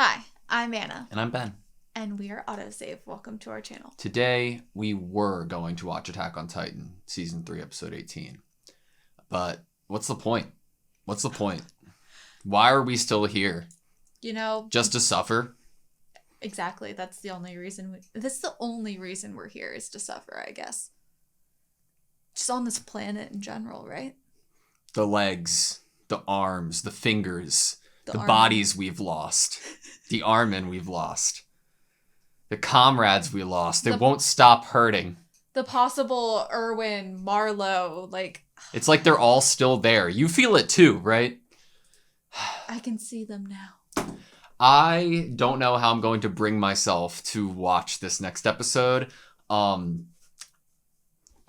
Hi, I'm Anna. And I'm Ben. And we are AutoSave. Welcome to our channel. Today, we were going to watch Attack on Titan, Season 3, Episode 18. But what's the point? What's the point? Why are we still here? Just to suffer? Exactly. That's the only reason we're here, is to suffer, I guess. Just on this planet in general, right? The legs, the arms, the fingers, the bodies we've lost, the Armin we've lost, the comrades we lost. They won't stop hurting. The possible Erwin, Marlowe, It's like they're all still there. You feel it too, right? I can see them now. I don't know how I'm going to bring myself to watch this next episode.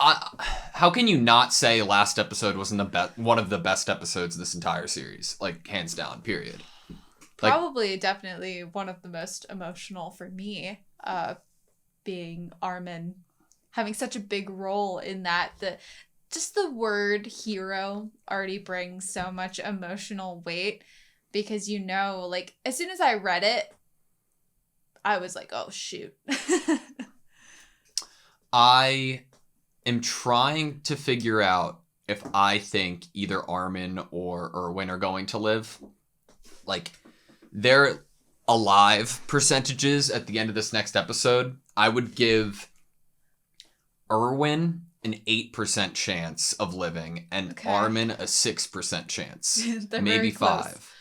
How can you not say last episode wasn't one of the best episodes of this entire series? Like, hands down, period. Probably, definitely one of the most emotional for me, being Armin, having such a big role in that. Just the word hero already brings so much emotional weight, because as soon as I read it, I was like, oh, shoot. I am trying to figure out if I think either Armin or Erwin are going to live. Their alive percentages at the end of this next episode, I would give Erwin an 8% chance of living and Armin a 6% chance. Maybe 5.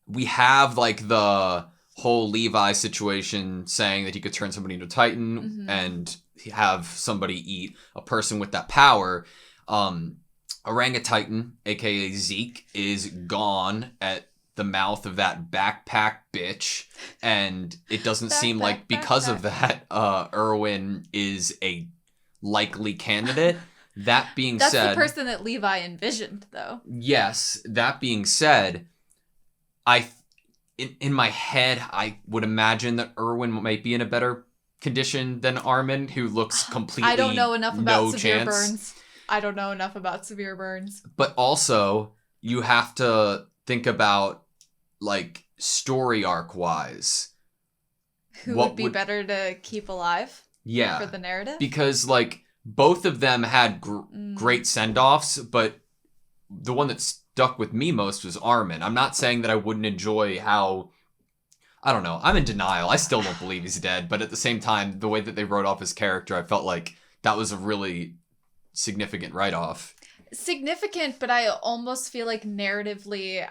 We have the whole Levi situation saying that he could turn somebody into a Titan and have somebody eat a person with that power. Orangutan, aka Zeke, is gone at the mouth of that backpack bitch, and it doesn't seem like because of that, Erwin is a likely candidate. That being said... That's the person that Levi envisioned, though. Yes, that being said, in my head, I would imagine that Erwin might be in a better condition than Armin, who looks completely I don't know enough about severe chance. burns. I don't know enough about severe burns. But also, you have to think about, story arc-wise. Who would be better to keep alive? Yeah. For the narrative? Because, both of them had great send-offs, but the one that stuck with me most was Armin. I'm not saying that I wouldn't enjoy how... I don't know. I'm in denial. I still don't believe he's dead, but at the same time, the way that they wrote off his character, I felt like that was a really significant write-off. Significant, but I almost feel like narratively,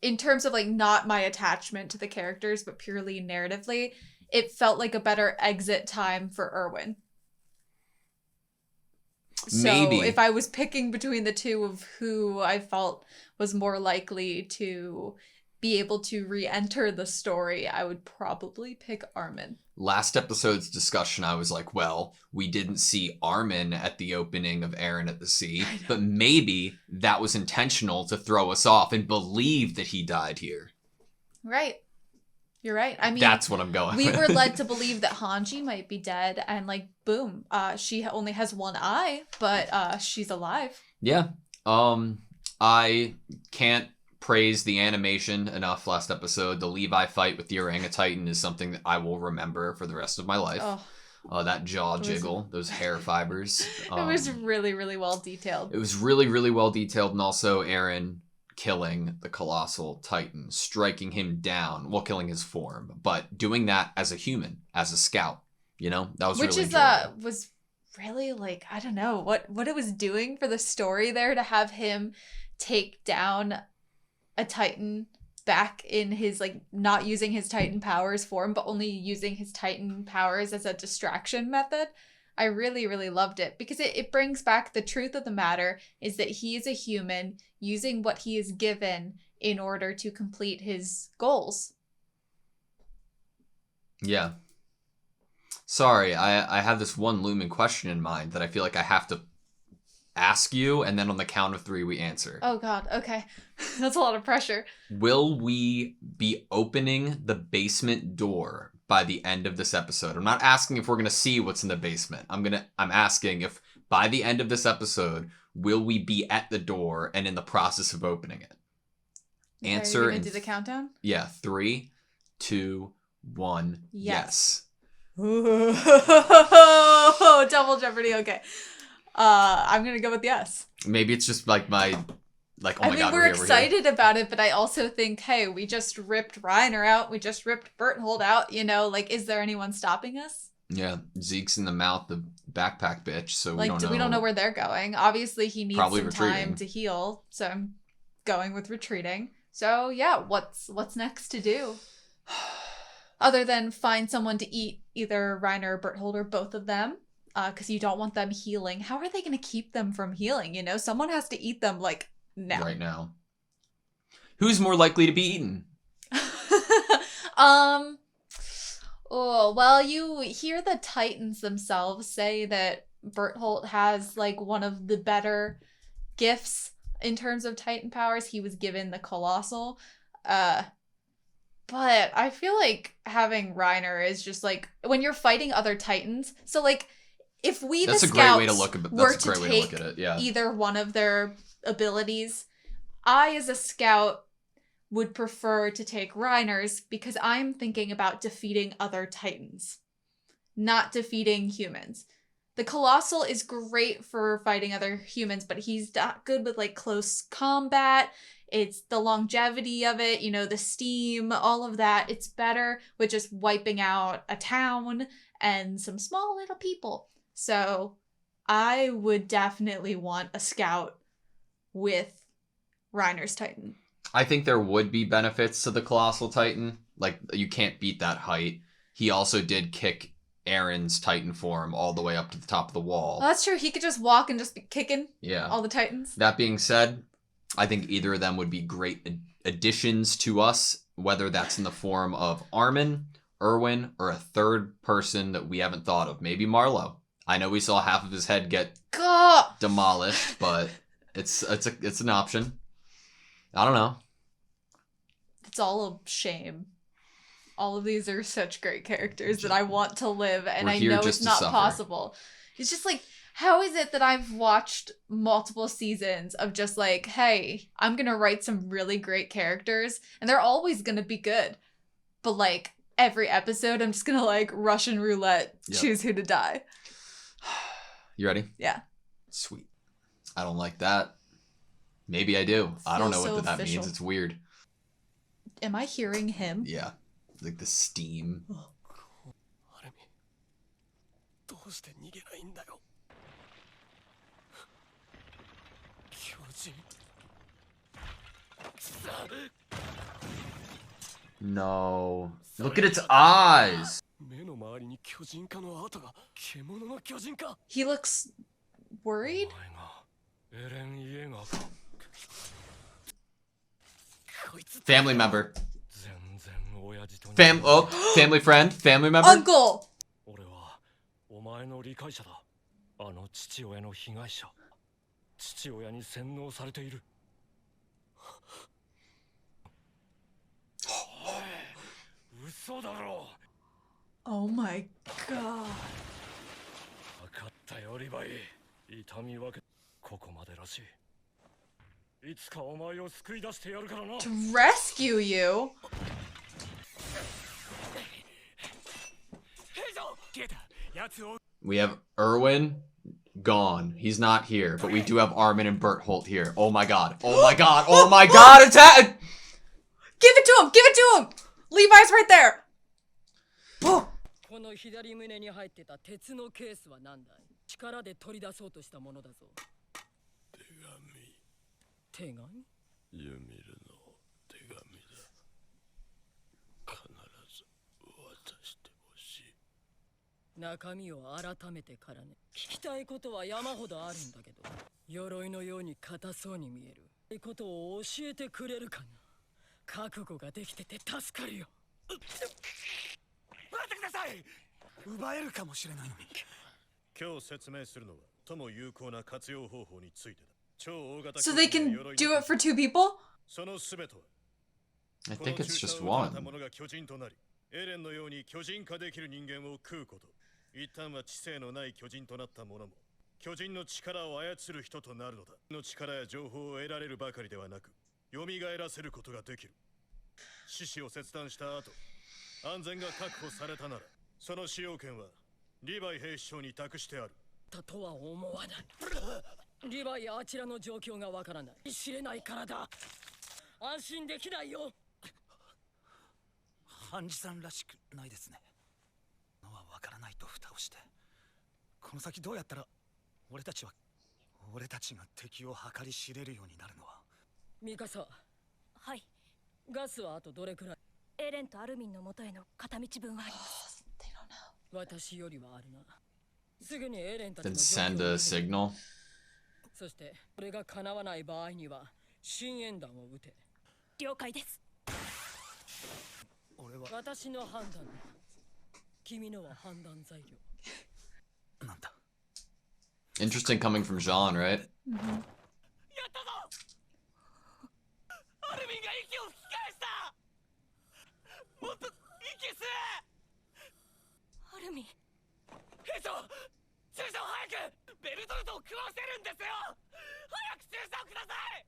in terms of not my attachment to the characters, but purely narratively, it felt like a better exit time for Erwin. Maybe. So if I was picking between the two of who I felt was more likely to be able to re-enter the story, I would probably pick Armin. Last episode's discussion, I was like, well, we didn't see Armin at the opening of Eren at the Sea, but maybe that was intentional to throw us off and believe that he died here. Right. You're right. I mean, that's what I'm going with. We with. were led to believe that Hanji might be dead, and boom, she only has one eye, but she's alive. Yeah. I can't praise the animation enough last episode. The Levi fight with the orangutan is something that I will remember for the rest of my life. That jaw jiggle, those hair fibers. It was really, really well detailed. It was really, really well detailed, and also Eren killing the colossal titan, striking him down, killing his form, but doing that as a human, as a scout. That was really enjoyable. Was really I don't know what it was doing for the story there to have him take down a Titan back in his not using his Titan powers form, but only using his Titan powers as a distraction method. I really, really loved it, because it brings back the truth of the matter is that he is a human using what he is given in order to complete his goals. Yeah. Sorry, I have this one looming question in mind that I feel like I have to ask you, and then on the count of 3 we answer. Oh god, okay. That's a lot of pressure. Will we be opening the basement door by the end of this episode? I'm not asking if we're going to see what's in the basement. I'm asking if by the end of this episode, will we be at the door and in the process of opening it? Answer Are you gonna in do the countdown? yeah, 3, 2, 1. Yes. Ooh. Double Jeopardy. Okay. I'm gonna go with yes. Maybe it's just like my like. Oh I my mean, god, we're we're here. We're here. excited about it, but I also think, hey, we just ripped Reiner out. We just ripped Berthold out. You know, like, is there anyone stopping us? Yeah, Zeke's in the mouth of backpack bitch, so we Like, don't know. we don't know where they're going. Obviously, he needs Probably some retreating. time to heal, so I'm going with retreating. So yeah, what's next to do? Other than find someone to eat either Reiner or Berthold or both of them, because you don't want them healing. How are they going to keep them from healing? You know, someone has to eat them like now. Right now. Who's more likely to be eaten? Oh, well, you hear the Titans themselves say that Berthold has like one of the better gifts in terms of Titan powers. He was given the Colossal. But I feel like having Reiner is just like when you're fighting other Titans. So like if we That's the a great way to scouts look at were that's a to great way to look take at it. Yeah. either one of their abilities, I as a scout would prefer to take Reiner's because I'm thinking about defeating other Titans, not defeating humans. The Colossal is great for fighting other humans, but he's not good with like close combat. It's the longevity of it, you know, the steam, all of that. It's better with just wiping out a town and some small little people. So I would definitely want a scout with Reiner's Titan. I think there would be benefits to the Colossal Titan. Like, you can't beat that height. He also did kick Aaron's Titan form all the way up to the top of the wall. Well, that's true. He could just walk and just be kicking all the Titans. That being said, I think either of them would be great additions to us, whether that's in the form of Armin, Erwin, or a third person that we haven't thought of. Maybe Marlowe. I know we saw half of his head get demolished, but it's an option. I don't know. It's all a shame. All of these are such great characters that I want to live, and I know it's not possible. It's just like, how is it that I've watched multiple seasons of just like, hey, I'm gonna write some really great characters, and they're always gonna be good. But like, every episode, I'm just gonna like Russian roulette, choose who to die. You ready? Yeah. Sweet. I don't like that. Maybe I do. I don't know what that means. It's weird. Am I hearing him? Yeah. Like the steam. No. Look at its eyes. He looks worried? Family member. Family friend. Family member. Uncle! Oh my god. To rescue you? We have Erwin gone. He's not here, but we do have Armin and Berthold here. Oh my god. Oh my god. Oh my god. Attack! Give it to him! Give it to him! Levi's right there! Oh. So they can do it for two people? I think it's just one. 蘇らせることができる。獅子を切断した後、安全が確保されたなら、その使用権はリヴァイ兵士長に託してある。とは思わない。リヴァイあちらの状況がわからない。知れないからだ。安心できないよ。ハンジさんらしくないですね。のはわからないと蓋をして、この先どうやったら俺たちが敵を計り知れるようになるのは。ミカサ。はい。ガスはあとどれくらい？エレンとアルミンの元への片道分はあります。私よりはあるな。すぐにエレンたち Then の send a signal. そしてこれが叶わない場合には深淵弾を撃て。了解です。俺は私の判断だ。君のは判断材料。なんだ。 Interesting coming from Jean, right? やったぞ。アルミンが息を吹き返した。もっと息吸え。アルミン。兵長、注射を早く。ベルトルトを食わせるんですよ。早く注射をください。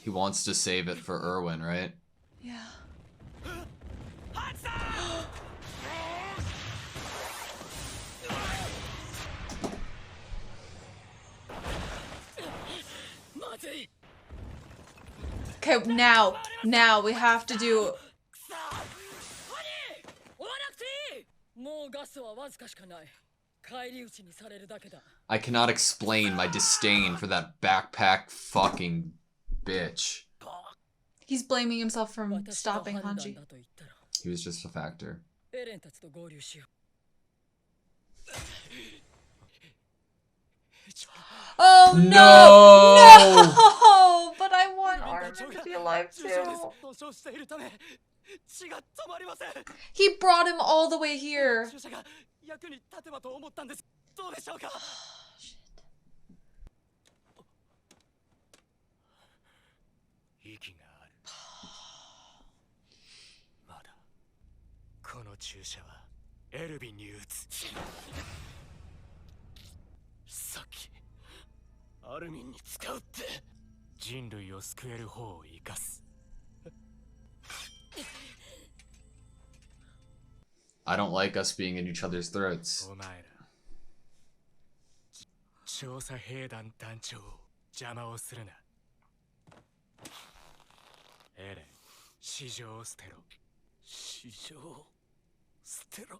He wants to save it for Erwin, right? Yeah. ハチさん。まずい。 Okay, now we have to do. さあ、ハニー、追わなくていい。もうガスはわずかしかない。返り討ちにされるだけだ。 I cannot explain my disdain for that backpack fucking bitch. He's blaming himself from 私の stopping 判断 Hanji. だと言ったら、 He was just a factor. エレンたちと合流しよう。 Oh no! No! No! But I want Armin to be alive too. 損傷しているため血が止まりません。 He brought him all the way here. 注射が役に立てばと思ったんです。どうでしょうか。 息がある。まだこの注射はエルヴィンに打つ。さっきアルミンに使うって。人類を救える方を生かす。 I don't like us being in each other's throats. お前ら調査兵団団長を邪魔をするな。エレン、市場を捨てろ。市場を捨てろ。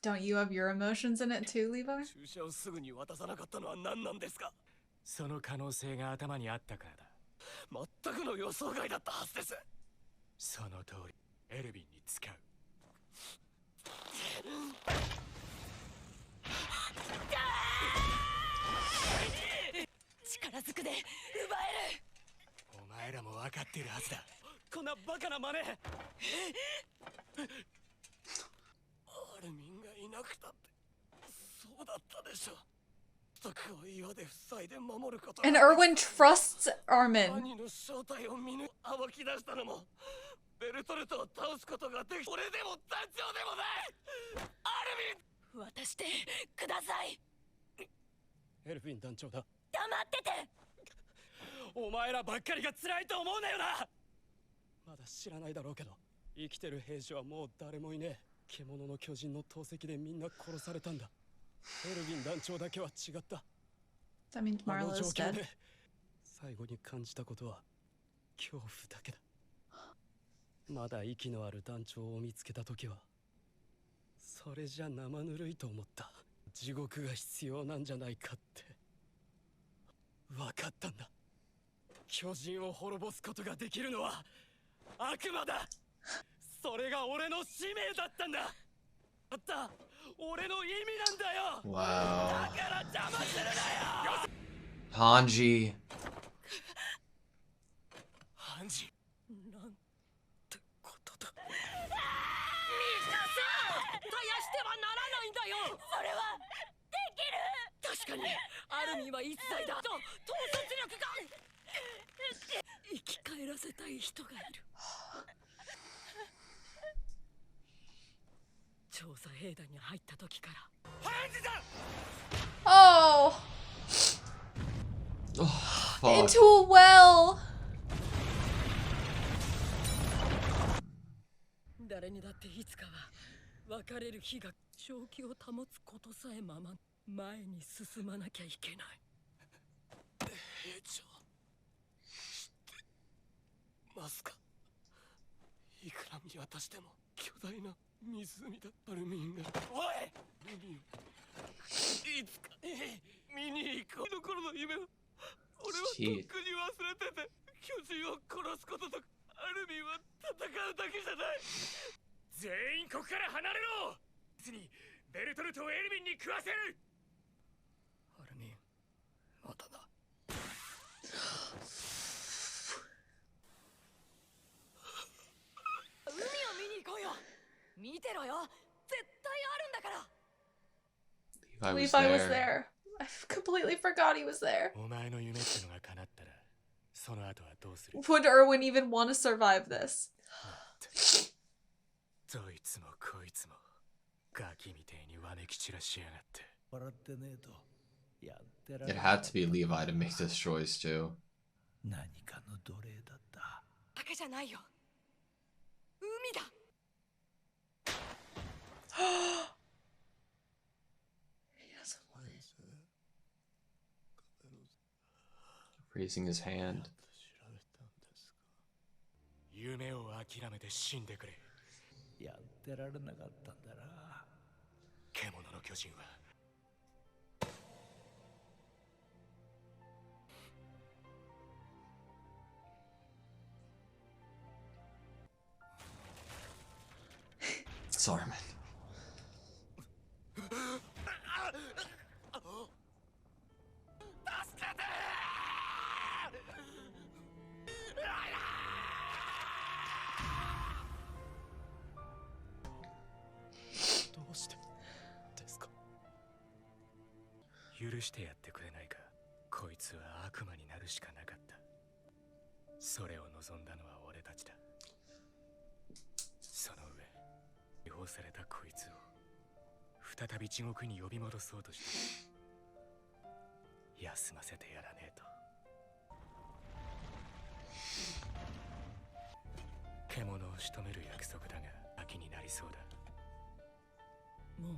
Don't you have your emotions in it too, Levi? 注射をすぐに渡さなかったのは何なんですか。その可能性が頭にあったからだ。全くの予想外だったはずです。その通りエルヴィンに使う。力ずくで奪える。お前らも分かっているはずだ。こんなバカな真似。アルミンがいなくたってそうだったでしょ。柵を岩で塞いで守ること。 And Erwin trusts Armin. 兄の正体を見抜暴き出したのもベルトルトを倒すことができ。俺でも団長でもないアルミン。渡してください。エルフィン団長だ。黙ってて。お前らばっかりが辛いと思うなよな。まだ知らないだろうけど生きてる兵士はもう誰もいねえ。獣の巨人の投石でみんな殺されたんだ。エルヴィン団長だけは違った。 That means あの Marla 状 is 況 dead. で最後に感じたことは恐怖だけだ。まだ息のある団長を見つけた時はそれじゃ生ぬるいと思った。地獄が必要なんじゃないかって分かったんだ。巨人を滅ぼすことができるのは悪魔だ。それが俺の使命だったんだ。あった俺の意味なんだよ。 Wow. だから邪魔するなよ。 Hanji. ハンジ。なんてことだ。ミカサ、絶やしてはならないんだよ。それはできる。確かにアルミは一切だと統率力が。生き返らせたい人がいる。調査兵団に入った時から。ハンジだ。 Oh! Oh. fuck. Into a well. 誰にだっていつかは別れる日が正気を保つことさえまま前に進まなきゃいけない。兵長、知ってますか？いくら見渡しても巨大な湖だ。アルミンが。おい！海をいつか見に行こう。の頃の夢を俺はとっくに忘れてて、巨人を殺すこととアルミンは戦うだけじゃない。全員ここから離れろ。別にベルトルトをエルミンに食わせる。アルミン、まただ。海を見に行こうよ。見てろよ。絶対あるんだから。Levi was there. I completely forgot he was there. お前の夢ってのが叶ったら、その後はどうする？ Would Erwin even want to survive this? どいつもこいつもガキみてえにわめき散らしやがって。笑ってねえとやってられ It had to be Levi to make this choice too. 何かの奴隷だった。だけじゃないよ。海だ。Raising his hand. 夢を諦めて死んでくれ。やってられなかったんだな。獣の巨人は。It's Armin. どうしてですか？許してやってくれないか。こいつは悪魔になるしかなかった。それを望んだのは俺たちだ。その上、違法されたこいつを再び地獄に呼び戻そうとして、休ませてやらねえと。獣を仕留める約束だが秋になりそうだ。もう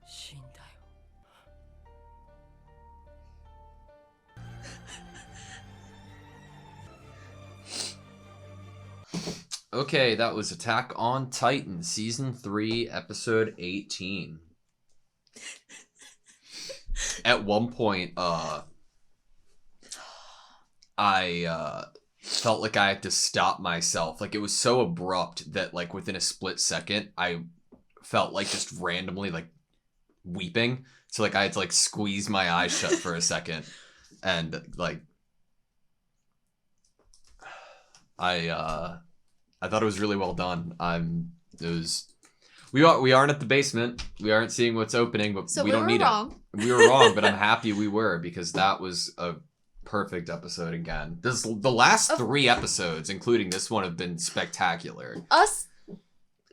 死んだよ。Okay, that was Attack on Titan, Season 3, Episode 18. At one point, I felt like I had to stop myself. Like, it was so abrupt that, like, within a split second, I felt like just randomly, like, weeping. So, like, I had to, like, squeeze my eyes shut for a second. And, like, I thought it was really well done. We aren't at the basement. We aren't seeing what's opening, but So we don't need wrong. it. We were wrong, but I'm happy we were, because that was a perfect episode again. The last 3 episodes, including this one, have been spectacular. Us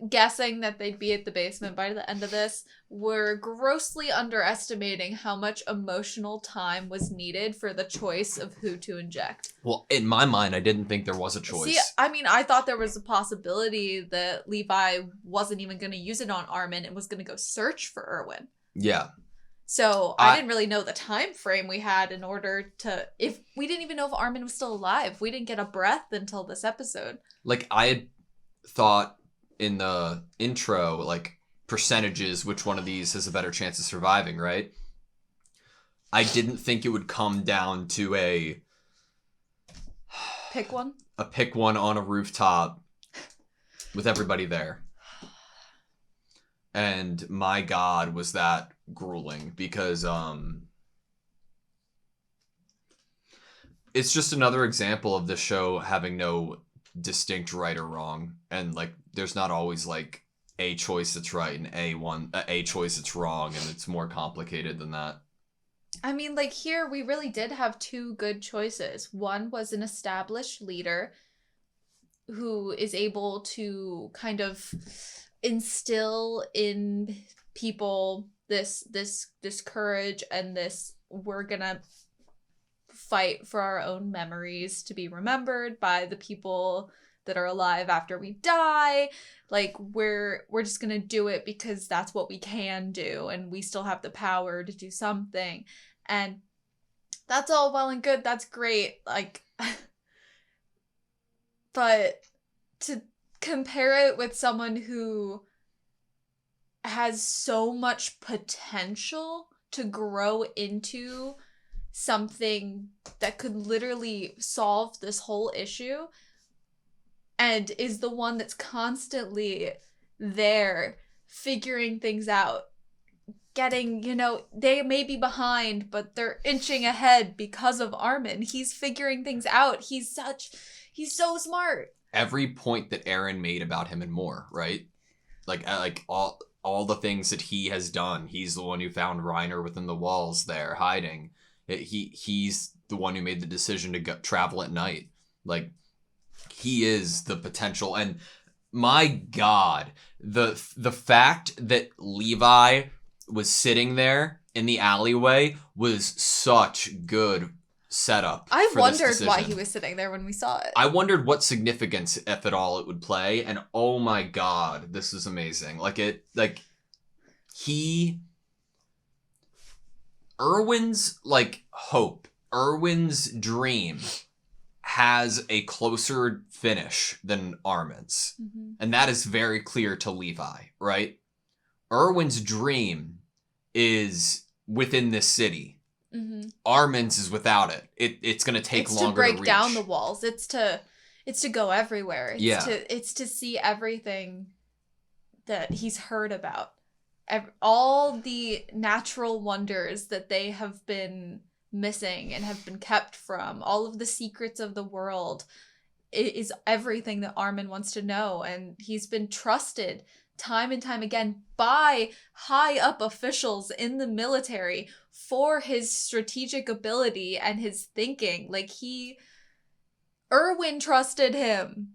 guessing that they'd be at the basement by the end of this, we're grossly underestimating how much emotional time was needed for the choice of who to inject. Well, in my mind, I didn't think there was a choice. See, I mean, I thought there was a possibility that Levi wasn't even going to use it on Armin and was going to go search for Erwin. Yeah. So I didn't really know the time frame we had in order to, if we didn't even know if Armin was still alive. We didn't get a breath until this episode. Like, I had thought in the intro, like, percentages, which one of these has a better chance of surviving, right? I didn't think it would come down to a pick one on a rooftop with everybody there. And my God, was that grueling, because it's just another example of the show having no distinct right or wrong, and like there's not always like a choice that's right and a choice that's wrong, and it's more complicated than that. I mean, like, here we really did have 2 good choices. One was an established leader who is able to kind of instill in people this courage and this, we're gonna fight for our own memories to be remembered by the people that are alive after we die. Like, we're just gonna do it because that's what we can do, and we still have the power to do something. And that's all well and good. That's great. Like, but to compare it with someone who has so much potential to grow into something that could literally solve this whole issue, and is the one that's constantly there figuring things out, getting, they may be behind, but they're inching ahead because of Armin. He's figuring things out. He's so smart. Every point that Eren made about him and more, right? Like all the things that he has done. He's the one who found Reiner within the walls there hiding. He's the one who made the decision to travel at night. Like, he is the potential. And my God, the fact that Levi was sitting there in the alleyway was such good setup. I for this wondered why decision. he was sitting there when we saw it. I wondered what significance, if at all, it would play, and oh my God, this is amazing. Erwin's, hope, Erwin's dream has a closer finish than Armin's. Mm-hmm. And that is very clear to Levi, right? Erwin's dream is within this city. Mm-hmm. Armin's is without it. It's going to take longer to break reach. down the walls. It's to go everywhere. It's to see everything that he's heard about. All the natural wonders that they have been missing and have been kept from. All of the secrets of the world. It is everything that Armin wants to know. And he's been trusted time and time again by high up officials in the military for his strategic ability and his thinking. Erwin trusted him.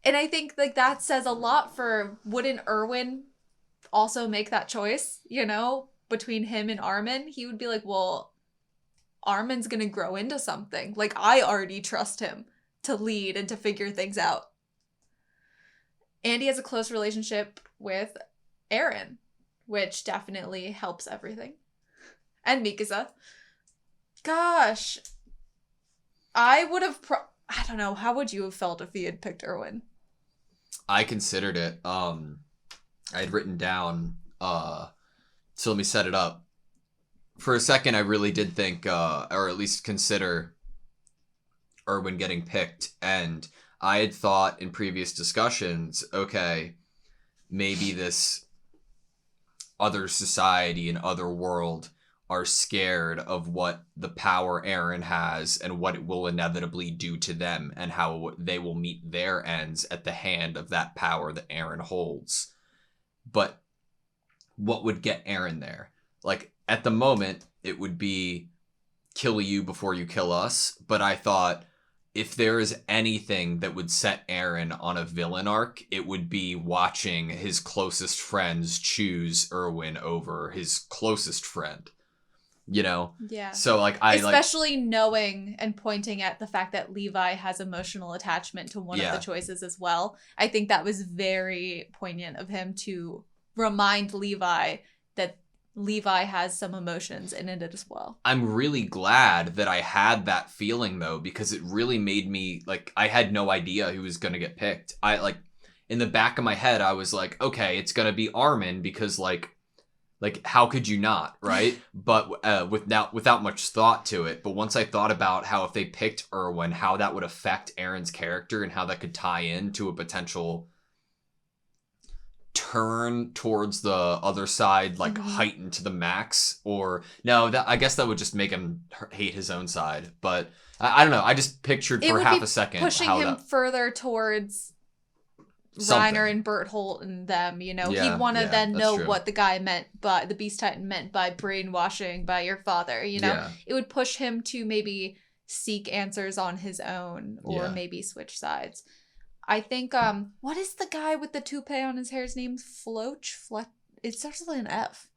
And I think that says a lot for, wouldn't Erwin also make that choice, between him and Armin? He would be like, well, Armin's gonna grow into something. I already trust him to lead and to figure things out. And he has a close relationship with Eren, which definitely helps everything. And Mikasa. Gosh. I would have... I don't know. How would you have felt if he had picked Erwin? I considered it. I had written down... so let me set it up. For a second, I really did think, or at least consider, Erwin getting picked. And I had thought in previous discussions, okay, maybe this other society and other world are scared of what the power Eren has and what it will inevitably do to them and how they will meet their ends at the hand of that power that Eren holds. But what would get Eren there? At the moment, it would be kill you before you kill us. But I thought, if there is anything that would set Eren on a villain arc, it would be watching his closest friends choose Erwin over his closest friend. Yeah. So especially knowing and pointing at the fact that Levi has emotional attachment to one of the choices as well. I think that was very poignant of him to remind Levi that Levi has some emotions in it as well. I'm really glad that I had that feeling, though, because it really made me, I had no idea who was going to get picked. In the back of my head, I was like, okay, it's going to be Armin because, how could you not, right? But without much thought to it. But once I thought about how if they picked Erwin, how that would affect Eren's character and how that could tie into a potential turn towards the other side, heightened to the max, or no, I guess that would just make him hate his own side. But I don't know. I just pictured for half a second pushing how him that further towards something. Reiner and Bertholdt and them. Yeah, he'd want to then that's know true. what the guy meant by the Beast Titan meant by brainwashing by your father. Yeah. It would push him to maybe seek answers on his own, or Yeah. maybe switch sides. I think, what is the guy with the toupee on his hair's name? Floch? It starts with an F.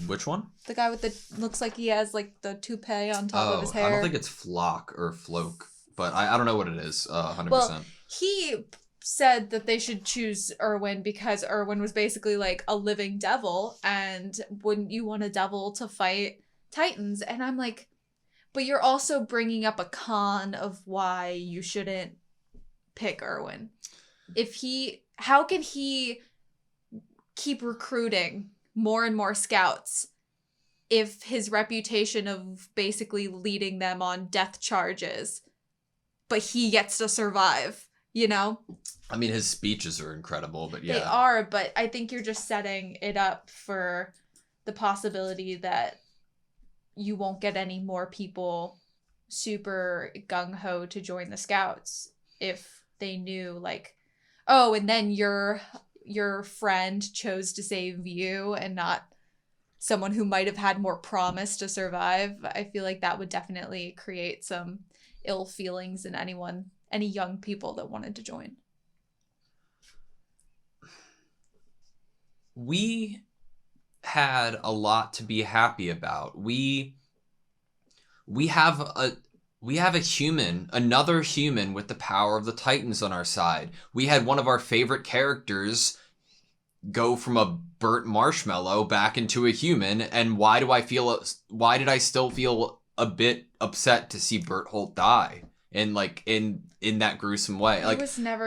Which one? The guy with the looks like he has like the toupee on top of his hair. I don't think it's Flock or Floke, but I don't know what it is. 100%. Well, he said that they should choose Erwin because Erwin was basically like a living devil, and wouldn't you want a devil to fight Titans? And I'm like, but you're also bringing up a con of why you shouldn't pick Erwin. How can he keep recruiting more and more scouts if his reputation of basically leading them on death charges, but he gets to survive, you know? I mean, his speeches are incredible, but yeah. They are, but I think you're just setting it up for the possibility that you won't get any more people super gung-ho to join the scouts if they knew, like, oh, and then your friend chose to save you and not someone who might have had more promise to survive. I feel like that would definitely create some ill feelings in any young people that wanted to join. We had a lot to be happy about. We have a human, another human with the power of the Titans on our side. We had one of our favorite characters go from a burnt marshmallow back into a human, and why did I still feel a bit upset to see Berthold die in that gruesome way? Like, It was never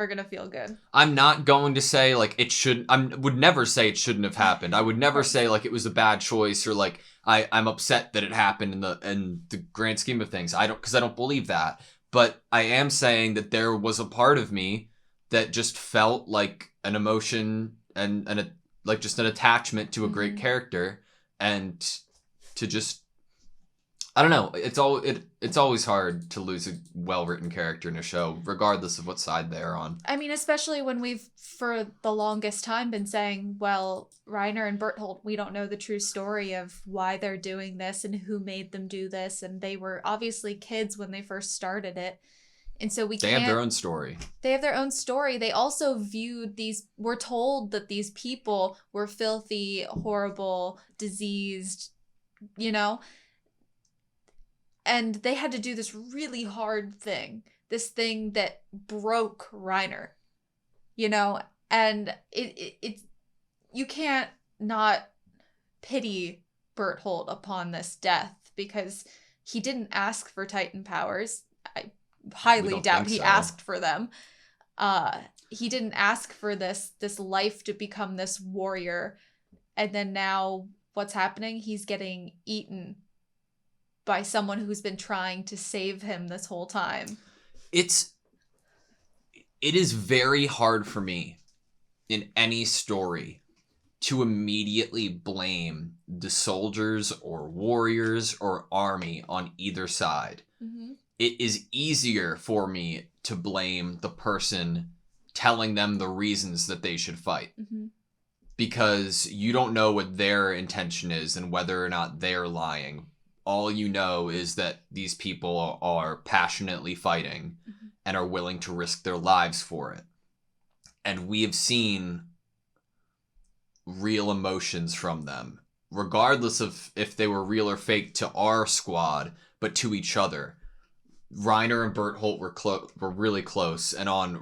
gonna feel good. I'm not going to say like it should. Would never say it shouldn't have happened. I would never say like it was a bad choice or like I'm upset that it happened in the grand scheme of things. Because I don't believe that. But I am saying that there was a part of me that just felt like an emotion and like just an attachment to a great character, and to just, I don't know. It's always hard to lose a well-written character in a show, regardless of what side they're on. I mean, especially when we've, for the longest time, been saying, well, Reiner and Berthold, we don't know the true story of why they're doing this and who made them do this. And they were obviously kids when they first started it. And so they have their own story. They have their own story. They also were told that these people were filthy, horrible, diseased, you know? And they had to do this really hard thing. This thing that broke Reiner, you know? And it's you can't not pity Berthold upon this death because he didn't ask for Titan powers. I highly doubt he asked for them. He didn't ask for this life to become this warrior. And then now what's happening? He's getting eaten by someone who's been trying to save him this whole time. It is very hard for me in any story to immediately blame the soldiers or warriors or army on either side. Mm-hmm. It is easier for me to blame the person telling them the reasons that they should fight. Mm-hmm. Because you don't know what their intention is and whether or not they're lying. All you know is that these people are passionately fighting and are willing to risk their lives for it. And we have seen real emotions from them, regardless of if they were real or fake to our squad, but to each other. Reiner and Berthold were really close, and on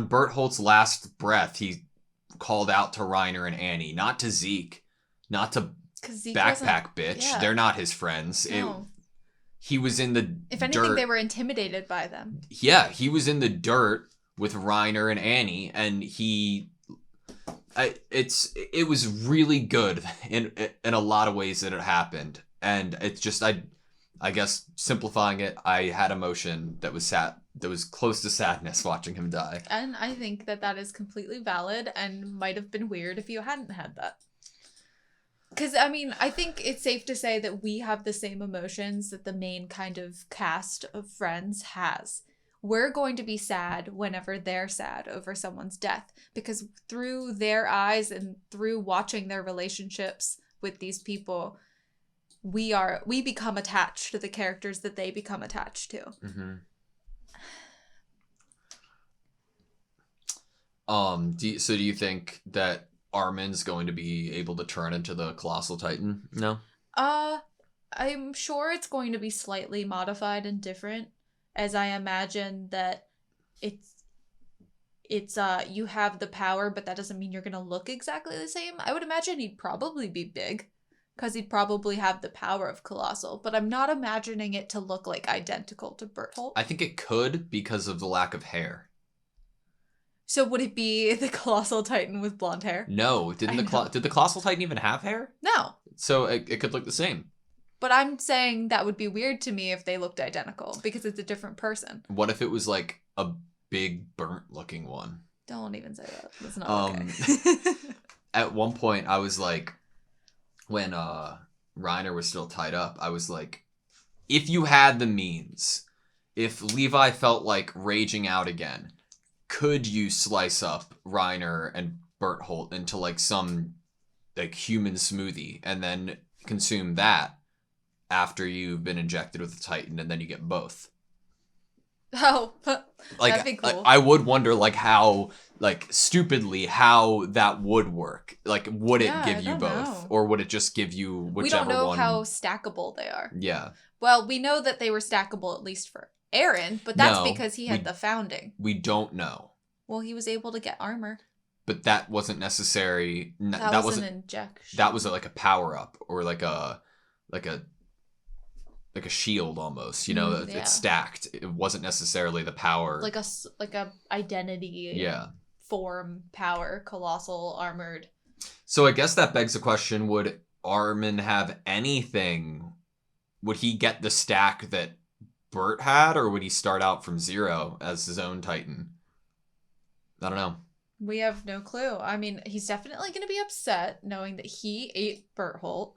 Berthold's last breath, he called out to Reiner and Annie, not to Zeke, not to Backpack bitch. Yeah. They're not his friends. No. He was in the If anything, dirt. They were intimidated by them. Yeah, he was in the dirt with Reiner and Annie, and it was really good in a lot of ways that it happened, and it's just I guess simplifying it, I had emotion that was sad, that was close to sadness watching him die. And I think that is completely valid and might have been weird if you hadn't had that. Because, I mean, I think it's safe to say that we have the same emotions that the main kind of cast of Friends has. We're going to be sad whenever they're sad over someone's death. Because through their eyes and through watching their relationships with these people, we become attached to the characters that they become attached to. Mm-hmm. Do you think that Armin's going to be able to turn into the Colossal Titan? No? I'm sure it's going to be slightly modified and different, as I imagine that it's you have the power, but that doesn't mean you're gonna look exactly the same. I would imagine he'd probably be big, because he'd probably have the power of Colossal, but I'm not imagining it to look like identical to Bertholdt. I think it could because of the lack of hair. So would it be the Colossal Titan with blonde hair? No, did the Colossal Titan even have hair? No. So it could look the same. But I'm saying that would be weird to me if they looked identical, because it's a different person. What if it was like a big burnt looking one? Don't even say that. That's not okay. At one point I was like, when Reiner was still tied up, I was like, if you had the means, if Levi felt like raging out again, could you slice up Reiner and Bertholdt into like some like human smoothie and then consume that after you've been injected with the Titan, and then you get both? Oh, Like, that'd be cool. I would wonder, like, how, like, stupidly, how that would work. Like, would it give you both? Know. Or would it just give you whichever one? We don't know how stackable they are. Yeah. Well, we know that they were stackable, at least for Eren, but that's because he had the founding. We don't know. Well, he was able to get armor. But that wasn't necessary. That was an injection. That was like a power-up, or like a shield almost, you know, yeah. It's stacked. It wasn't necessarily the power. Like a identity. Yeah. Form, power, colossal, armored. So I guess that begs the question, would Armin have anything? Would he get the stack that Bert had, or would he start out from zero as his own Titan? I don't know. We have no clue. I mean, he's definitely going to be upset knowing that he ate Bertholdt.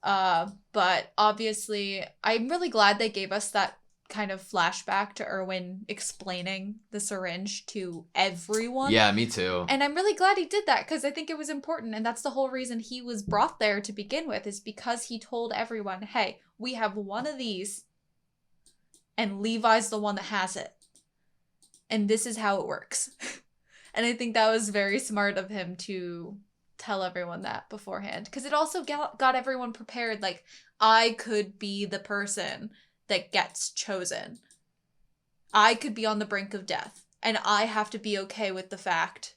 But obviously, I'm really glad they gave us that kind of flashback to Erwin explaining the syringe to everyone. Yeah, me too. And I'm really glad he did that, because I think it was important. And that's the whole reason he was brought there to begin with, is because he told everyone, hey, we have one of these, and Levi's the one that has it. And this is how it works. And I think that was very smart of him to tell everyone that beforehand, because it also got everyone prepared. Like, I could be the person that gets chosen. I could be on the brink of death, and I have to be okay with the fact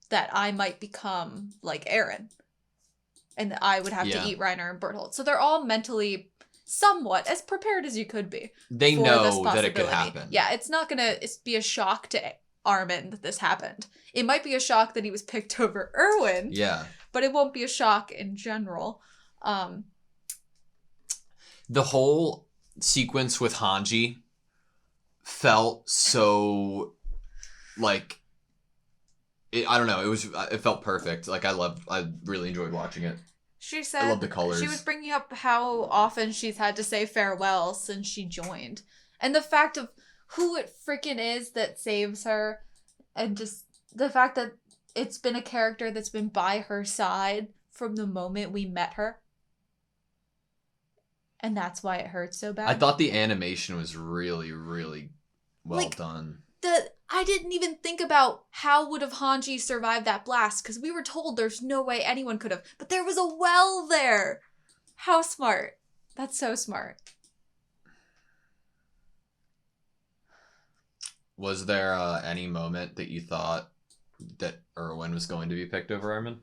that I might become like Eren, and that I would have to eat Reiner and Bertholdt. So they're all mentally somewhat as prepared as you could be. They know that it could happen. Yeah, it's not gonna be a shock to Armin that this happened. It might be a shock that he was picked over Erwin. Yeah. But it won't be a shock in general. The whole sequence with Hanji felt so, like, I don't know, it felt perfect. Like, I really enjoyed watching it. She said, I love the colors. She was bringing up how often she's had to say farewell since she joined. And the fact of who it freaking is that saves her, and just the fact that it's been a character that's been by her side from the moment we met her. And that's why it hurts so bad. I thought the animation was really, really well done. I didn't even think about how would have Hanji survived that blast, because we were told there's no way anyone could have. But there was a well there. How smart. That's so smart. Was there any moment that you thought that Erwin was going to be picked over Armin?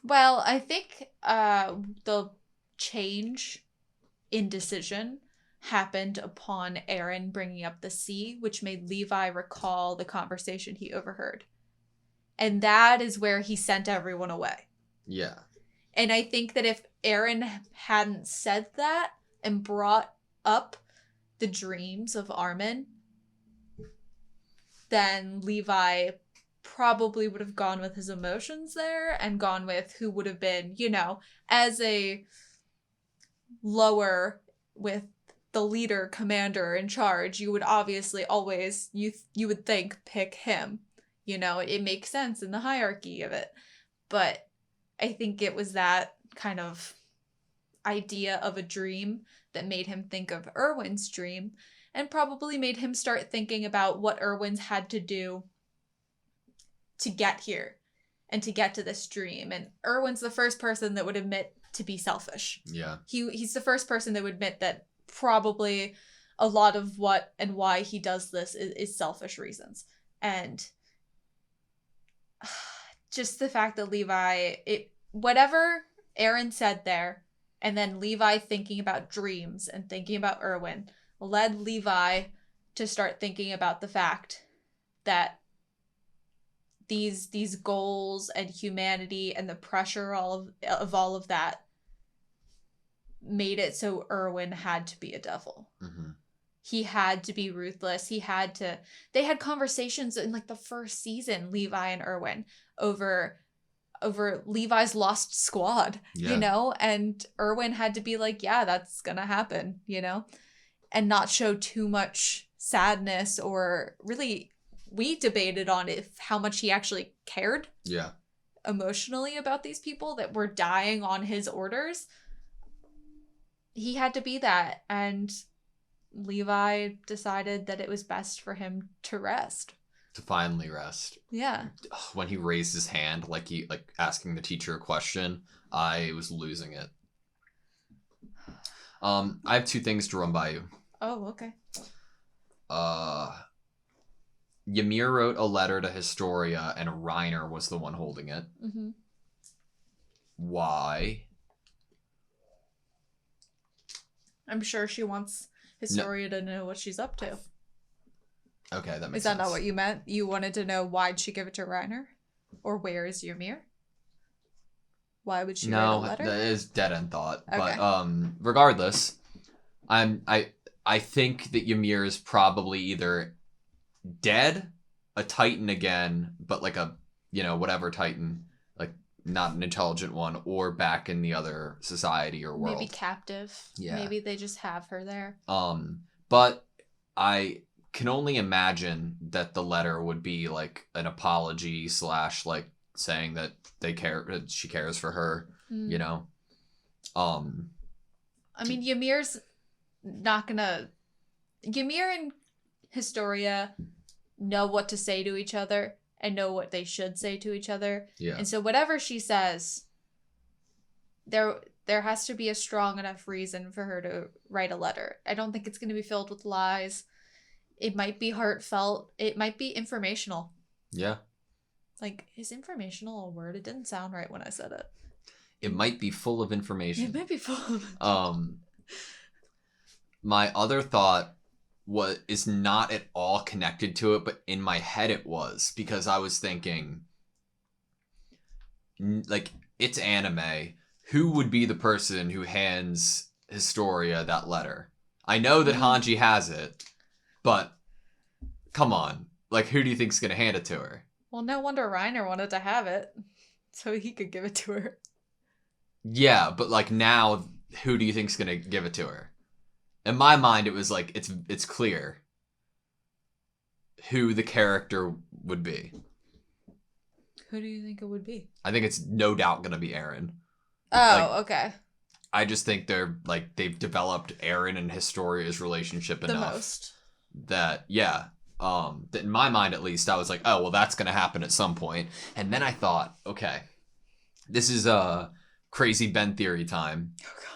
Well, I think the change in decision happened upon Eren bringing up the sea, which made Levi recall the conversation he overheard. And that is where he sent everyone away. Yeah. And I think that if Eren hadn't said that and brought up the dreams of Armin, then Levi probably would have gone with his emotions there and gone with who would have been, you know, as a lower with the leader, commander in charge, you would obviously always, you would think, pick him. You know, it makes sense in the hierarchy of it. But I think it was that kind of, idea of a dream that made him think of Erwin's dream, and probably made him start thinking about what Erwin's had to do to get here and to get to this dream. And Erwin's the first person that would admit to be selfish. Yeah. He's the first person that would admit that probably a lot of what and why he does this is selfish reasons. And just the fact that Levi, whatever Aaron said there, and then Levi thinking about dreams and thinking about Erwin, led Levi to start thinking about the fact that these goals and humanity and the pressure of all of that made it so Erwin had to be a devil. Mm-hmm. He had to be ruthless. They had conversations in like the first season, Levi and Erwin, over Levi's lost squad, you know? And Erwin had to be like, yeah, that's gonna happen, you know? And not show too much sadness, or really, we debated on how much he actually cared emotionally about these people that were dying on his orders. He had to be that, and Levi decided that it was best for him to rest. To finally rest. Yeah. When he raised his hand, like asking the teacher a question, I was losing it. I have 2 things to run by you. Oh, okay. Ymir wrote a letter to Historia, and Reiner was the one holding it. Mm-hmm. Why? I'm sure she wants Historia to know what she's up to. Okay, that makes sense. Is that not what you meant? You wanted to know why'd she give it to Reiner? Or where is Ymir? Why would she write a letter? No, that is dead-end thought. Okay. But regardless, I think that Ymir is probably either dead, a Titan again, but like a, whatever Titan, like not an intelligent one, or back in the other society or world. Maybe captive. Yeah. Maybe they just have her there. But I can only imagine that the letter would be like an apology / like saying that she cares for her, you know? I mean, Ymir's not gonna... Ymir and Historia know what to say to each other and know what they should say to each other. Yeah. And so whatever she says, there has to be a strong enough reason for her to write a letter. I don't think it's going to be filled with lies. It might be heartfelt. It might be informational. Yeah. Like, is informational a word? It didn't sound right when I said it. It might be full of information. It might be full of... My other thought is not at all connected to it, but in my head it was, because I was thinking, like, it's anime. Who would be the person who hands Historia that letter? I know that Hanji has it, but come on. Like, who do you think's going to hand it to her? Well, no wonder Reiner wanted to have it, so he could give it to her. Yeah, but like now, who do you think's going to give it to her? In my mind, it was like, it's clear who the character would be. Who do you think it would be? I think it's no doubt going to be Eren. Oh, okay. I just think they've developed Eren and Historia's relationship enough. The most. That, yeah. That in my mind, at least, I was like, oh, well, that's going to happen at some point. And then I thought, okay, this is crazy Ben theory time. Oh, God.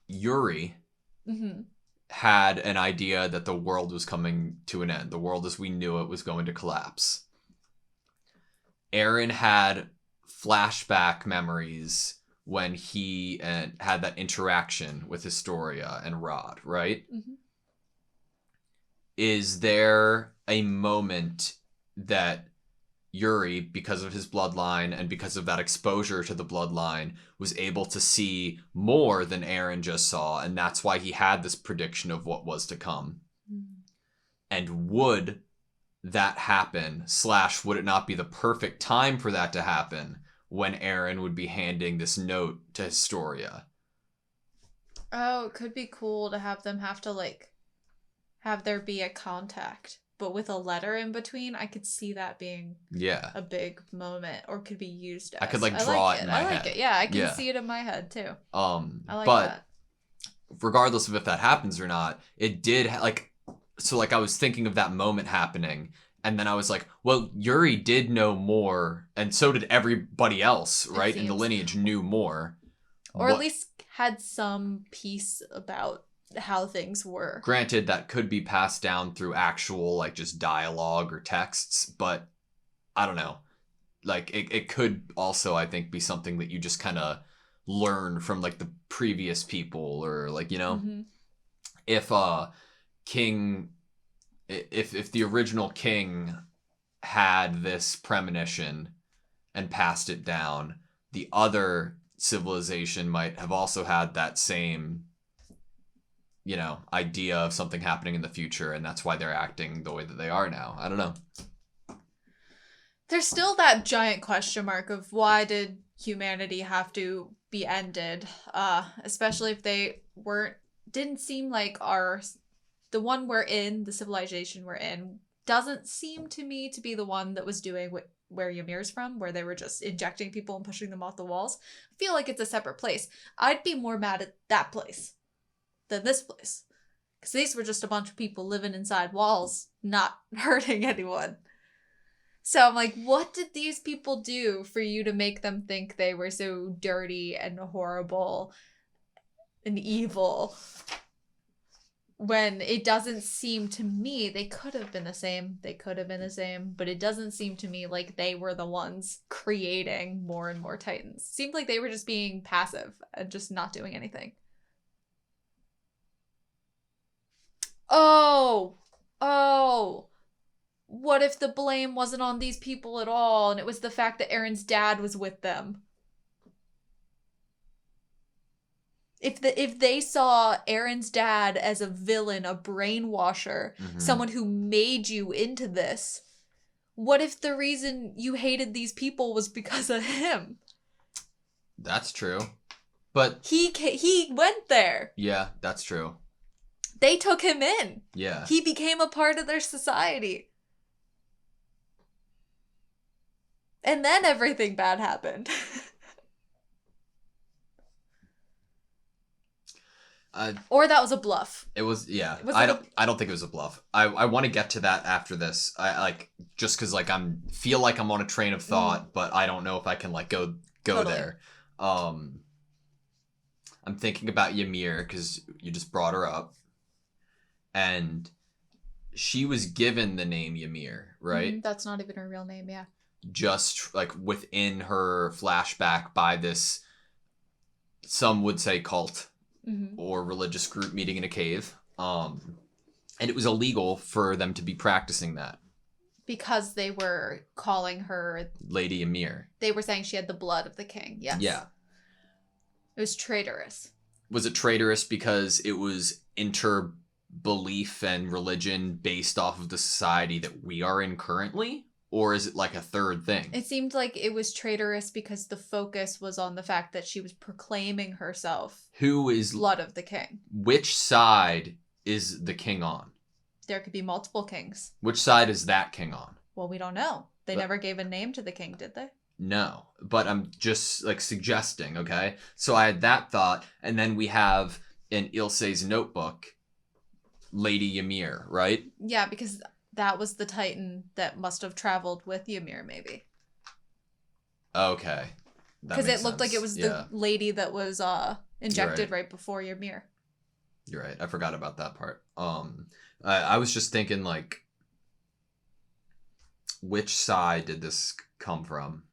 Yuri had an idea that the world was coming to an end. The world as we knew it was going to collapse. Eren had flashback memories when he had that interaction with Historia and Rod, right? Mm-hmm. Is there a moment that Yuri, because of his bloodline and because of that exposure to the bloodline, was able to see more than Eren just saw, and that's why he had this prediction of what was to come? And would that happen, / would it not be the perfect time for that to happen when Eren would be handing this note to Historia? Oh, it could be cool to have them have to, like, have there be a contact but with a letter in between, I could see that being Yeah. a big moment, or could be used as. I could like draw it in my I like head. it. Yeah, I can Yeah. see it in my head too. I like But that. regardless of if that happens or not, it did so like I was thinking of that moment happening, and then I was like, well, Yuri did know more, and so did everybody else, right? In the seems. lineage knew more. Or at least had some piece about how things were. Granted, that could be passed down through actual like just dialogue or texts, but I don't know. Like it could also, I think, be something that you just kind of learn from like the previous people, or like, you know, Mm-hmm. if King, if the original king had this premonition and passed it down, the other civilization might have also had that same, you know, idea of something happening in the future, and that's why they're acting the way that they are now. I don't know. There's still that giant question mark of why did humanity have to be ended, especially if they didn't seem like the one we're in, the civilization we're in, doesn't seem to me to be the one that was doing where Ymir's from, where they were just injecting people and pushing them off the walls. I feel like it's a separate place. I'd be more mad at that place than this place, because these were just a bunch of people living inside walls, not hurting anyone. So I'm like, what did these people do for you to make them think they were so dirty and horrible and evil? When it doesn't seem to me, they could have been the same. But it doesn't seem to me like they were the ones creating more and more Titans. Seemed like they were just being passive and just not doing anything. Oh. What if the blame wasn't on these people at all, and it was the fact that Aaron's dad was with them? If they saw Aaron's dad as a villain, a brainwasher, someone who made you into this, what if the reason you hated these people was because of him? That's true. But he went there. Yeah, that's true. They took him in. Yeah. He became a part of their society. And then everything bad happened. Or that was a bluff. It was, yeah. Was I it don't think it was a bluff. I want to get to that after this. I like just because like feel like I'm on a train of thought, but I don't know if I can like go Totally. there. I'm thinking about Ymir because you just brought her up, and she was given the name Ymir, right? That's not even her real name, yeah. Just like within her flashback by this, some would say cult. Or religious group meeting in a cave. And it was illegal for them to be practicing that. Because they were calling her Lady Ymir. They were saying she had the blood of the king, yes. Yeah. It was traitorous. Was it traitorous because it was inter-belief and religion based off of the society that we are in currently? Or is it like a third thing? It seemed like it was traitorous because the focus was on the fact that she was proclaiming herself Who is blood of the king. Which side is the king on? There could be multiple kings. Which side is that king on? Well, we don't know. They never gave a name to the king, did they? No, but I'm just like suggesting, okay? So I had that thought, and then we have in Ilse's notebook, Lady Ymir, right? Yeah, because that was the Titan that must have traveled with Ymir, maybe. Okay. Because it looked like it was the lady that was injected right before Ymir. You're right. I forgot about that part. I was just thinking, like, which side did this come from?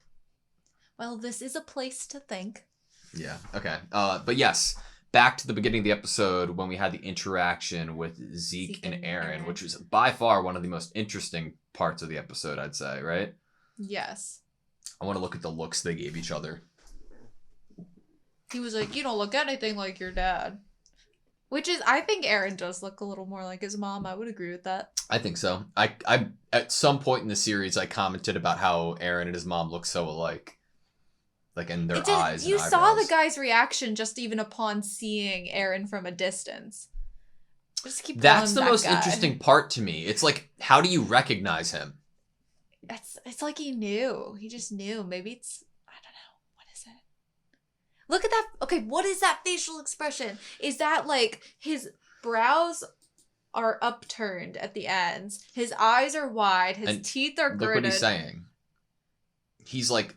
Well, this is a place to think. Yeah. Okay. But yes, back to the beginning of the episode when we had the interaction with Zeke and Aaron, which was by far one of the most interesting parts of the episode, I'd say, right? Yes. I want to look at the looks they gave each other. He was like, you don't look anything like your dad. Which is, I think Aaron does look a little more like his mom. I would agree with that. I think so. I at some point in the series, I commented about how Aaron and his mom look so alike. Like in their eyes and you eyebrows. saw the guy's reaction just even upon seeing Aaron from a distance. Just keep That's calling the that most guy. interesting part to me. It's like, how do you recognize him? It's like he knew. He just knew. Maybe it's, I don't know. What is it? Look at that. Okay, what is that facial expression? Is that like his brows are upturned at the ends? His eyes are wide. His And teeth are Look gritted. what he's saying. He's like,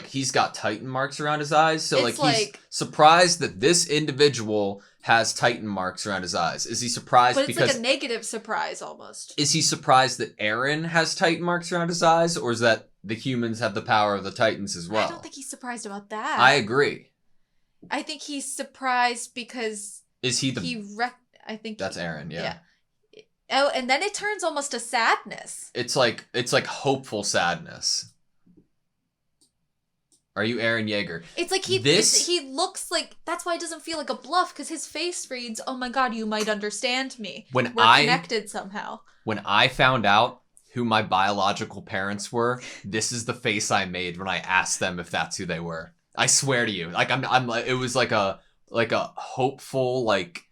he's got Titan marks around his eyes. So It's like he's surprised that this individual has Titan marks around his eyes. Is he surprised But it's because like a negative surprise almost. is he surprised that Eren has Titan marks around his eyes, or is that the humans have the power of the Titans as well? I don't think he's surprised about that. I agree. I think he's surprised because Is he the? I think That's Eren. Yeah. Oh, and then it turns almost to sadness. It's like hopeful sadness. Are you Eren Yeager? It's like he looks like, that's why it doesn't feel like a bluff, because his face reads, oh my god, you might understand me. We're connected somehow. When I found out who my biological parents were, this is the face I made when I asked them if that's who they were. I swear to you. Like I'm it was like a hopeful, like,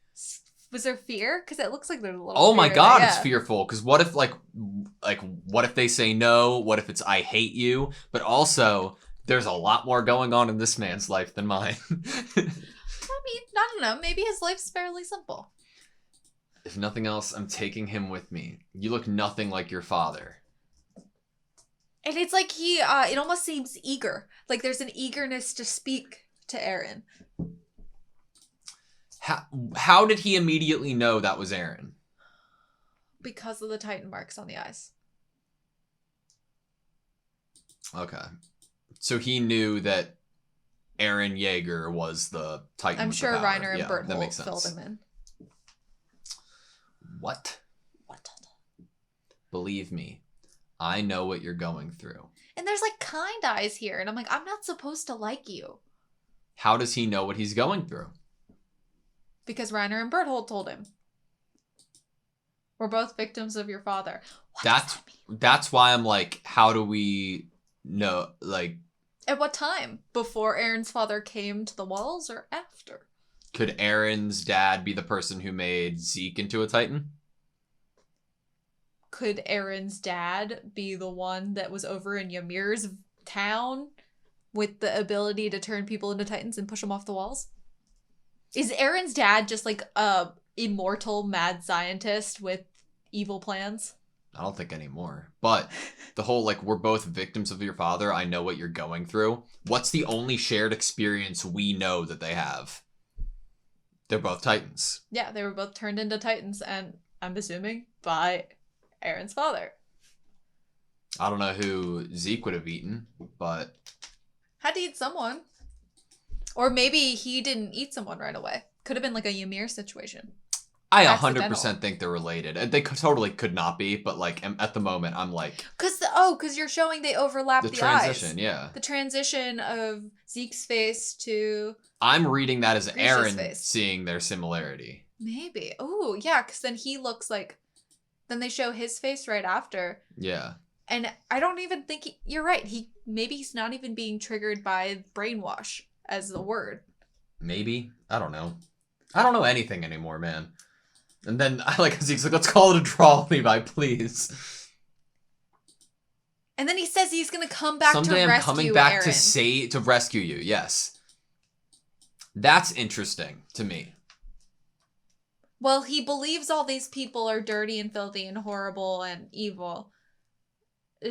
was there fear? Because it looks like there's a little oh my fear god, there, it's fearful. Because what if what if they say no? What if it's I hate you? But also, there's a lot more going on in this man's life than mine. I mean, I don't know. Maybe his life's fairly simple. If nothing else, I'm taking him with me. You look nothing like your father. And it's like it almost seems eager. Like there's an eagerness to speak to Eren. How did he immediately know that was Eren? Because of the Titan marks on the eyes. Okay. So he knew that Eren Yeager was the Titan. I'm with the sure power. Reiner and Yeah, that makes Berthold sense. filled him in. What? Believe me, I know what you're going through. And there's like kind eyes here, and I'm like, I'm not supposed to like you. How does he know what he's going through? Because Reiner and Berthold told him. We're both victims of your father. What does that mean? That's why I'm like, how do we know, like... At what time? Before Eren's father came to the walls or after? Could Eren's dad be the person who made Zeke into a Titan? Could Eren's dad be the one that was over in Ymir's town with the ability to turn people into Titans and push them off the walls? Is Eren's dad just like a immortal mad scientist with evil plans? I don't think anymore. But the whole, like, we're both victims of your father. I know what you're going through. What's the only shared experience we know that they have? They're both Titans. Yeah, they were both turned into Titans, and I'm assuming by Eren's father. I don't know who Zeke would have eaten, but... Had to eat someone. Or maybe he didn't eat someone right away. Could have been like a Ymir situation. I Accidental. 100% think they're related. They totally could not be, but, like, at the moment, I'm like... Because you're showing they overlap the transition, eyes. yeah. The transition of Zeke's face to... I'm reading that as Grisha's Eren face. seeing their similarity. Maybe. Oh, yeah, because then he looks like... Then they show his face right after. Yeah. And I don't even think... You're right. Maybe he's not even being triggered by brainwash as the word. Maybe. I don't know. I don't know anything anymore, man. And then I like Zeke's like, let's call it a draw, Levi, please. And then he says he's gonna come back Someday to rescue I'm coming back Eren. to rescue you. Yes, that's interesting to me. Well, he believes all these people are dirty and filthy and horrible and evil.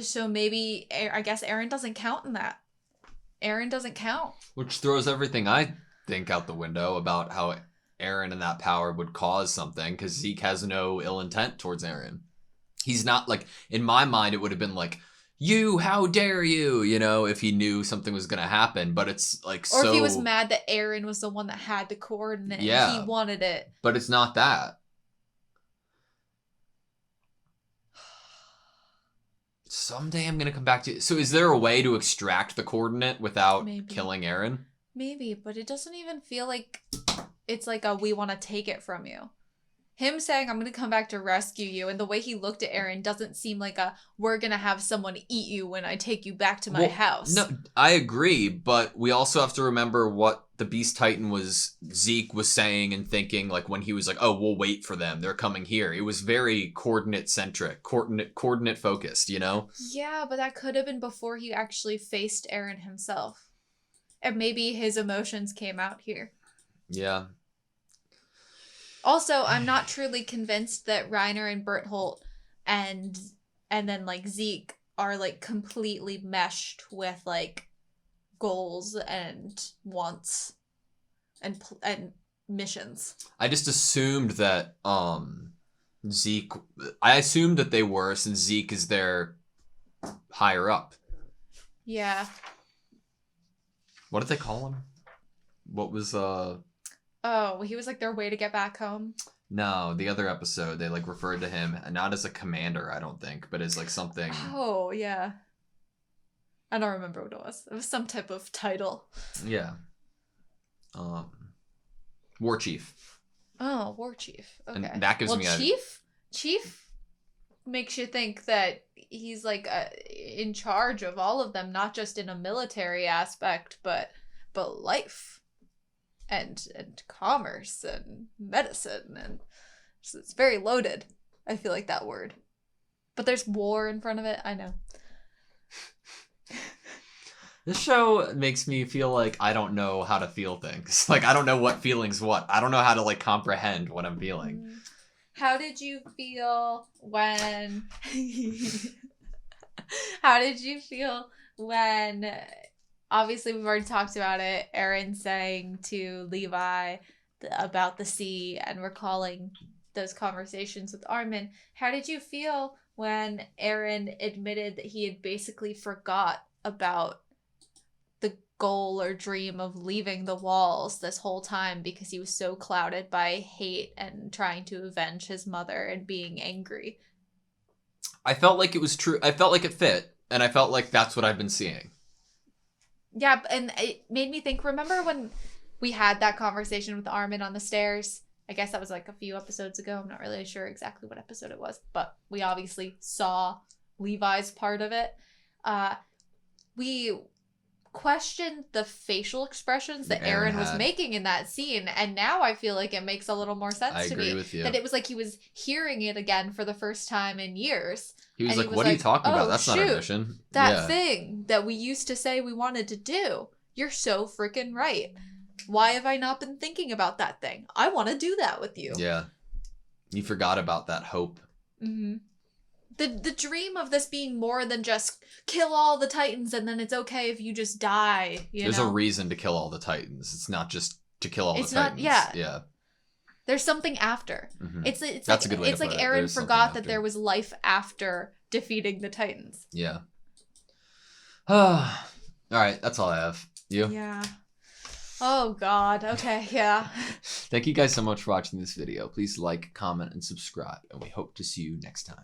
So maybe I guess Eren doesn't count in that. Eren doesn't count. Which throws everything I think out the window about how Eren and that power would cause something, because Zeke has no ill intent towards Eren. He's not like, in my mind, it would have been like, you, how dare you, you know, if he knew something was going to happen. But it's like, or if he was mad that Eren was the one that had the coordinate. Yeah. And he wanted it. But it's not that. Someday I'm going to come back to... So is there a way to extract the coordinate without killing Eren? Maybe, but it doesn't even feel like it's like we want to take it from you. him saying, I'm going to come back to rescue you, and the way he looked at Eren doesn't seem like we're going to have someone eat you when I take you back to my house. No, I agree, but we also have to remember what the Beast Titan Zeke was saying and thinking, like, when he was like, oh, we'll wait for them. They're coming here. It was very coordinate-centric, coordinate-focused, you know? Yeah, but that could have been before he actually faced Eren himself. And maybe his emotions came out here. Yeah. Also, I'm not truly convinced that Reiner and Bertholdt and then like Zeke are like completely meshed with like goals and wants and missions. I just assumed that Zeke. I assumed that they were, since Zeke is their higher up. Yeah. What did they call him? What was Oh, he was like their way to get back home. No, the other episode they like referred to him not as a commander, I don't think, but as like something. Oh yeah. I don't remember what it was. It was some type of title. Yeah. War Chief. Oh, War Chief. Okay. And that gives me a Chief makes you think that he's like in charge of all of them, not just in a military aspect, but life and commerce and medicine, and so it's very loaded. I feel like that word. But there's war in front of it. I know. This show makes me feel like I don't know how to feel things. Like, I don't know what feeling's what. I don't know how to, like, comprehend what I'm feeling. How did you feel when... How did you feel when... Obviously, we've already talked about it. Eren saying to Levi about the sea and recalling those conversations with Armin. How did you feel when Eren admitted that he had basically forgot about the goal or dream of leaving the walls this whole time because he was so clouded by hate and trying to avenge his mother and being angry? I felt like it was true. I felt like it fit, and I felt like that's what I've been seeing. Yeah, and it made me think, remember when we had that conversation with Armin on the stairs? I guess that was like a few episodes ago. I'm not really sure exactly what episode it was, but we obviously saw Levi's part of it. We questioned the facial expressions that Eren was making in that scene, and now I feel like it makes a little more sense to me. I agree with you. That it was like he was hearing it again for the first time in years. He was like, what are you talking about? That's not a mission. That thing that we used to say we wanted to do. You're so freaking right. Why have I not been thinking about that thing? I want to do that with you. Yeah. You forgot about that hope. Mm-hmm. The dream of this being more than just kill all the Titans and then it's okay if you just die. There's a reason to kill all the Titans. It's not just to kill all the Titans. Yeah. There's something after. Mm-hmm. It's That's like, a good way it's to like put it. Eren There's forgot that there was life after defeating the Titans. Yeah. All right, that's all I have. You? Yeah. Oh God. Okay. Yeah. Thank you guys so much for watching this video. Please like, comment, and subscribe, and we hope to see you next time.